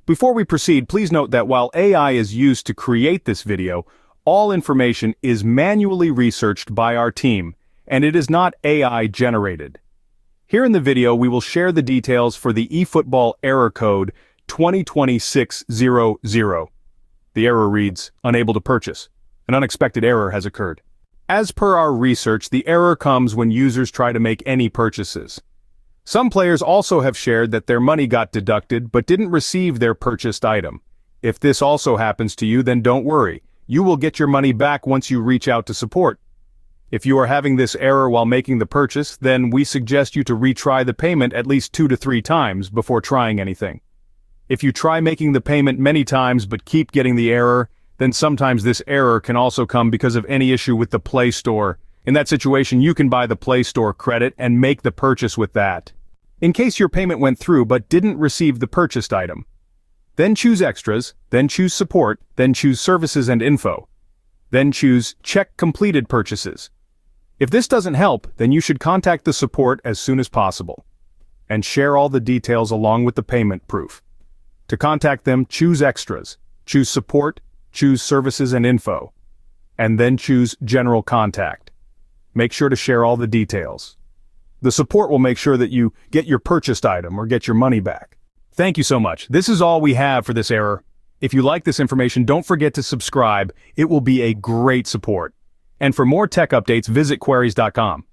Before we proceed, please note that while AI is used to create this video, all information is manually researched by our team, and it is not AI generated. Here in the video, we will share the details for the eFootball error code 202600. The error reads, unable to purchase. An unexpected error has occurred. As per our research, the error comes when users try to make any purchases. Some players also have shared that their money got deducted but didn't receive their purchased item. If this also happens to you, then don't worry. You will get your money back once you reach out to support. If you are having this error while making the purchase, then we suggest you to retry the payment at least 2 to 3 times before trying anything. If you try making the payment many times but keep getting the error, then sometimes this error can also come because of any issue with the Play Store. In that situation, you can buy the Play Store credit and make the purchase with that. In case your payment went through but didn't receive the purchased item, then choose Extras, then choose Support, then choose Services and Info. Then choose Check Completed Purchases. If this doesn't help, then you should contact the support as soon as possible and share all the details along with the payment proof. To contact them, choose Extras, choose Support, choose Services and Info, and then choose General Contact. Make sure to share all the details. The support will make sure that you get your purchased item or get your money back. Thank you so much. This is all we have for this error. If you like this information, don't forget to subscribe. It will be a great support. And for more tech updates, visit queries.com.